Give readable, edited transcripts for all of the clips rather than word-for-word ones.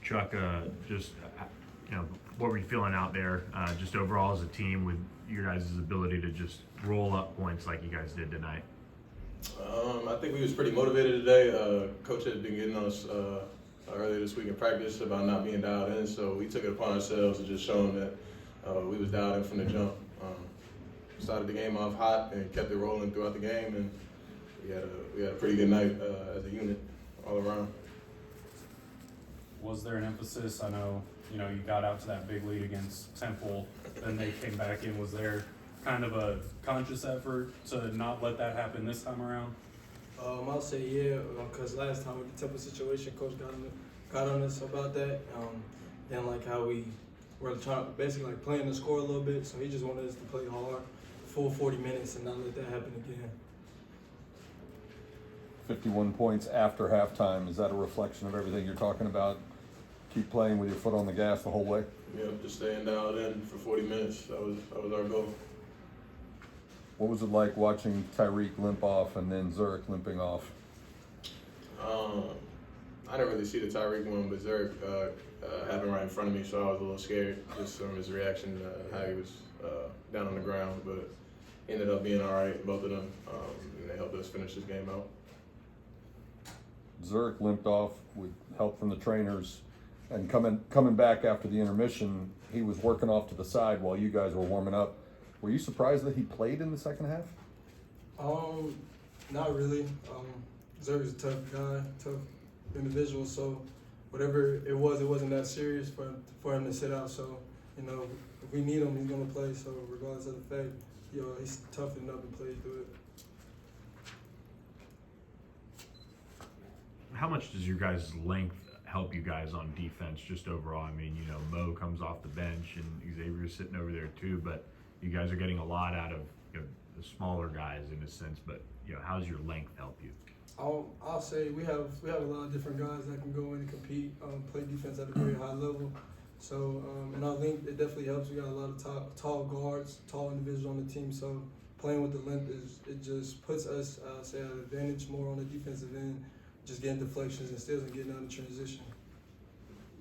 Chuck, what were you feeling out there, just overall as a team with your guys' ability to just roll up points like you guys did tonight? I think we was pretty motivated today. Coach had been getting us earlier this week in practice about not being dialed in, so we took it upon ourselves to just show them that we was dialed in from the jump. Started the game off hot and kept it rolling throughout the game, and we had a pretty good night as a unit all around. Was there an emphasis? I know you got out to that big lead against Temple, then they came back in. Was there kind of a conscious effort to not let that happen this time around? I'll say yeah, because last time with the Temple situation, Coach got on us about that. Then like how we were trying, basically like playing the score a little bit, so he just wanted us to play hard, full 40 minutes, and not let that happen again. 51 points after halftime. Is that a reflection of everything you're talking about? Keep playing with your foot on the gas the whole way? Yep, just staying dialed in for 40 minutes. That was our goal. What was it like watching Tyreek limp off and then Zurich limping off? I didn't really see the Tyreek one, but Zurich happened right in front of me, so I was a little scared just from his reaction, how he was down on the ground. But ended up being all right, both of them, and they helped us finish this game out. Zurich limped off with help from the trainers, and coming back after the intermission, he was working off to the side while you guys were warming up. Were you surprised that he played in the second half? Not really. Zurich is a tough guy, tough individual, so whatever it wasn't that serious for him to sit out. So, if we need him, he's gonna play. So regardless of the fact, he's toughened up and played through it. How much does your guys' length help you guys on defense just overall? I mean, Mo comes off the bench and Xavier's sitting over there too, but you guys are getting a lot out of the smaller guys in a sense, but how's your length help you? I'll say we have a lot of different guys that can go in and compete, play defense at a very high level. So, and I think it definitely helps. We got a lot of tall guards, tall individuals on the team. So playing with the length it just puts us, at an advantage more on the defensive end, just getting deflections and steals and getting out of transition.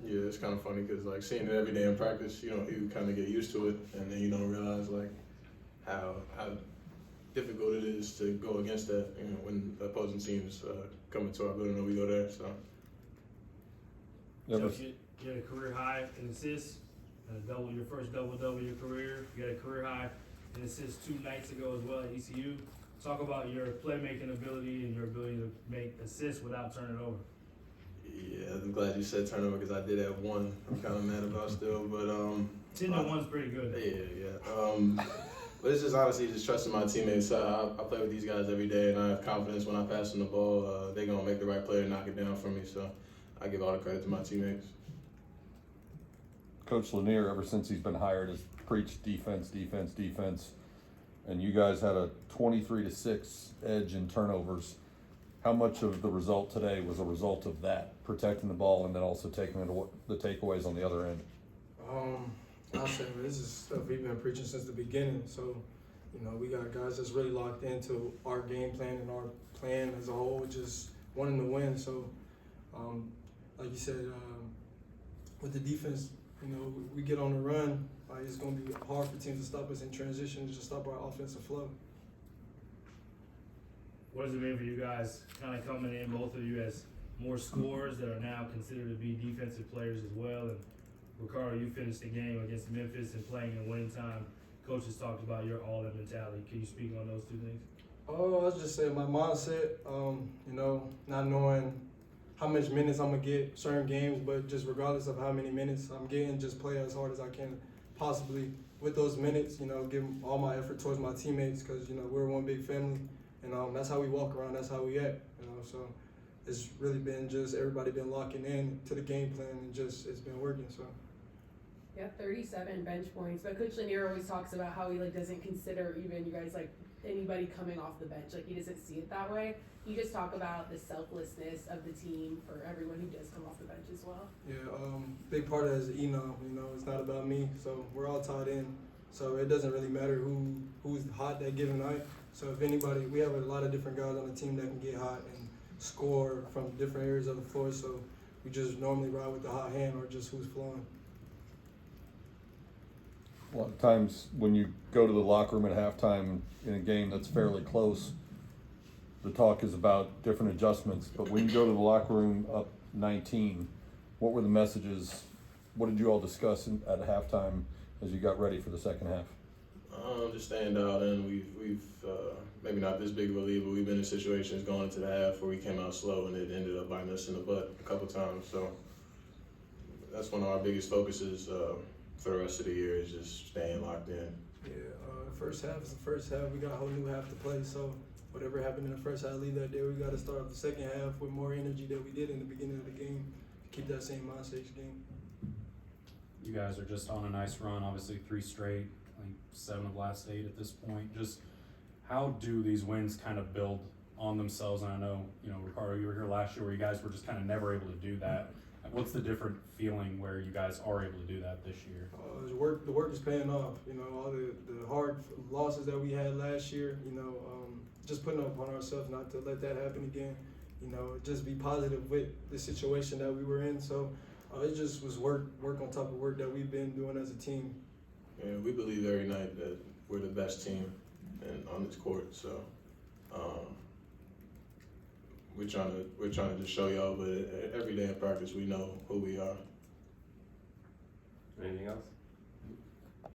Yeah, it's kind of funny because like seeing it every day in practice, you kind of get used to it, and then you don't realize like how difficult it is to go against that. When the opposing teams come into our building and we go there. So. So you had a career high in assists, your first double-double in your career. You had a career high in assists 2 nights ago as well at ECU. Talk about your playmaking ability and your ability to make assists without turning over. Yeah, I'm glad you said turnover because I did have one. I'm kind of mad about still, but 10-1's pretty good. Yeah. But it's just honestly just trusting my teammates. I play with these guys every day, and I have confidence when I pass them the ball. They're gonna make the right play and knock it down for me. So I give all the credit to my teammates. Coach Lanier, ever since he's been hired, has preached defense, defense, defense, and you guys had a 23-6 edge in turnovers. How much of the result today was a result of that, protecting the ball and then also taking the takeaways on the other end? I'll say this is stuff we've been preaching since the beginning. So, we got guys that's really locked into our game plan and our plan as a whole, just wanting to win. So, like you said, with the defense, we get on the run. It's going to be hard for teams to stop us in transition and just stop our offensive flow. What does it mean for you guys kind of coming in, both of you, as more scorers that are now considered to be defensive players as well? And Ricardo, you finished the game against Memphis and playing in winning time. Coaches talked about your all-in mentality. Can you speak on those two things? Oh, I was just saying my mindset, not knowing how much minutes I'm going to get certain games, but just regardless of how many minutes I'm getting, just play as hard as I can possibly with those minutes, give all my effort towards my teammates because, we're one big family. And that's how we walk around. That's how we act. So it's really been just everybody been locking in to the game plan and just it's been working. So. Yeah, 37 bench points. But Coach Lanier always talks about how he doesn't consider even you guys anybody coming off the bench. He doesn't see it that way. You just talk about the selflessness of the team for everyone who does come off the bench as well. Yeah, big part of that is it's not about me. So we're all tied in. So it doesn't really matter who's hot that given night. So if anybody, we have a lot of different guys on the team that can get hot and score from different areas of the floor. So we just normally ride with the hot hand or just who's flowing. A lot of times when you go to the locker room at halftime in a game that's fairly close, the talk is about different adjustments. But when you go to the locker room up 19, what were the messages? What did you all discuss at halftime as you got ready for the second half? Just staying dialed in. We've maybe not this big of a lead, but we've been in situations going into the half where we came out slow and it ended up biting us in the butt a couple times. So that's one of our biggest focuses for the rest of the year is just staying locked in. Yeah, the first half is the first half. We got a whole new half to play, so whatever happened in the first half, leave that there. We got to start the second half with more energy than we did in the beginning of the game. Keep that same mindset each game. You guys are just on a nice run, obviously 3 straight, I think 7 of last 8 at this point. Just how do these wins kind of build on themselves? And I know, Ricardo, you were here last year where you guys were just kind of never able to do that. What's the different feeling where you guys are able to do that this year? The work is paying off. All the hard losses that we had last year, just putting up on ourselves not to let that happen again. Just be positive with the situation that we were in. So it just was work on top of work that we've been doing as a team. Yeah, we believe every night that we're the best team on this court. So we're trying to just show y'all, but every day in practice we know who we are. Anything else?